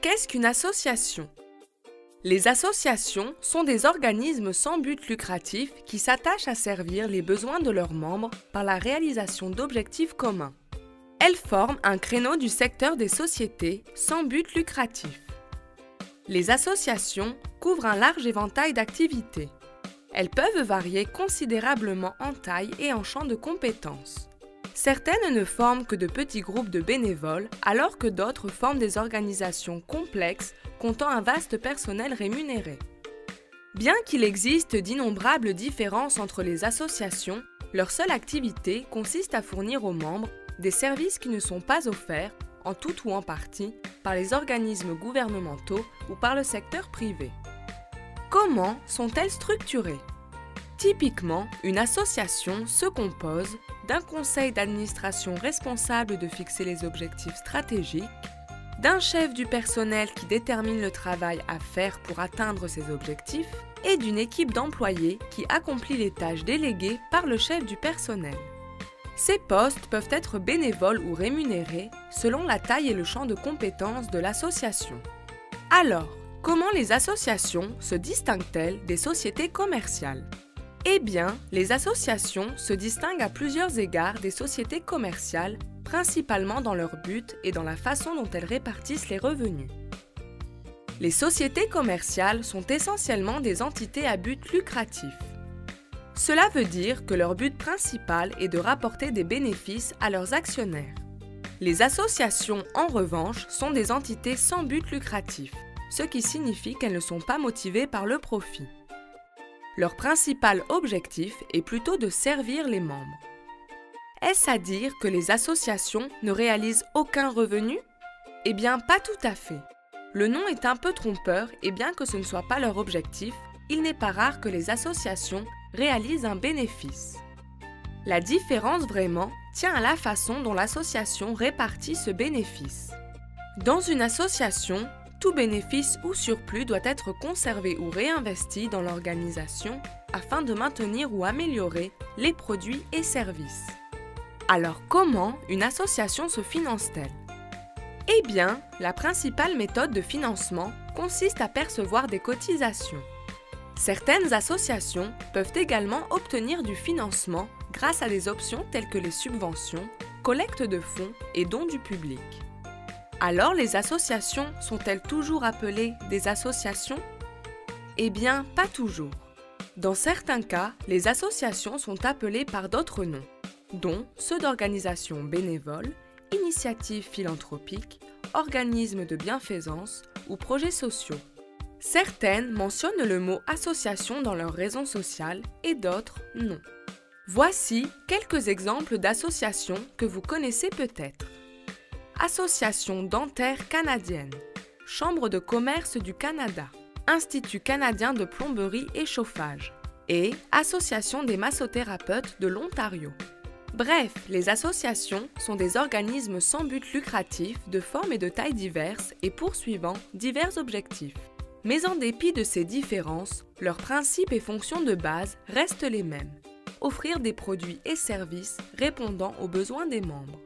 Qu'est-ce qu'une association? Les associations sont des organismes sans but lucratif qui s'attachent à servir les besoins de leurs membres par la réalisation d'objectifs communs. Elles forment un créneau du secteur des sociétés sans but lucratif. Les associations couvrent un large éventail d'activités. Elles peuvent varier considérablement en taille et en champ de compétences. Certaines ne forment que de petits groupes de bénévoles, alors que d'autres forment des organisations complexes comptant un vaste personnel rémunéré. Bien qu'il existe d'innombrables différences entre les associations, leur seule activité consiste à fournir aux membres des services qui ne sont pas offerts, en tout ou en partie, par les organismes gouvernementaux ou par le secteur privé. Comment sont-elles structurées? Typiquement, une association se compose d'un conseil d'administration responsable de fixer les objectifs stratégiques, d'un chef du personnel qui détermine le travail à faire pour atteindre ces objectifs et d'une équipe d'employés qui accomplit les tâches déléguées par le chef du personnel. Ces postes peuvent être bénévoles ou rémunérés selon la taille et le champ de compétences de l'association. Alors, comment les associations se distinguent-elles des sociétés commerciales? Eh bien, les associations se distinguent à plusieurs égards des sociétés commerciales, principalement dans leur but et dans la façon dont elles répartissent les revenus. Les sociétés commerciales sont essentiellement des entités à but lucratif. Cela veut dire que leur but principal est de rapporter des bénéfices à leurs actionnaires. Les associations, en revanche, sont des entités sans but lucratif, ce qui signifie qu'elles ne sont pas motivées par le profit. Leur principal objectif est plutôt de servir les membres. Est-ce à dire que les associations ne réalisent aucun revenu? Eh bien, pas tout à fait. Le nom est un peu trompeur et bien que ce ne soit pas leur objectif, il n'est pas rare que les associations réalisent un bénéfice. La différence vraiment tient à la façon dont l'association répartit ce bénéfice. Dans une association, tout bénéfice ou surplus doit être conservé ou réinvesti dans l'organisation afin de maintenir ou améliorer les produits et services. Alors comment une association se finance-t-elle? Eh bien, la principale méthode de financement consiste à percevoir des cotisations. Certaines associations peuvent également obtenir du financement grâce à des options telles que les subventions, collecte de fonds et dons du public. Alors les associations sont-elles toujours appelées des associations? Eh bien, pas toujours. Dans certains cas, les associations sont appelées par d'autres noms, dont ceux d'organisations bénévoles, initiatives philanthropiques, organismes de bienfaisance ou projets sociaux. Certaines mentionnent le mot association dans leur raison sociale et d'autres non. Voici quelques exemples d'associations que vous connaissez peut-être. Association dentaire canadienne, Chambre de commerce du Canada, Institut canadien de plomberie et chauffage et Association des massothérapeutes de l'Ontario. Bref, les associations sont des organismes sans but lucratif de forme et de taille diverses et poursuivant divers objectifs. Mais en dépit de ces différences, leurs principes et fonctions de base restent les mêmes. Offrir des produits et services répondant aux besoins des membres.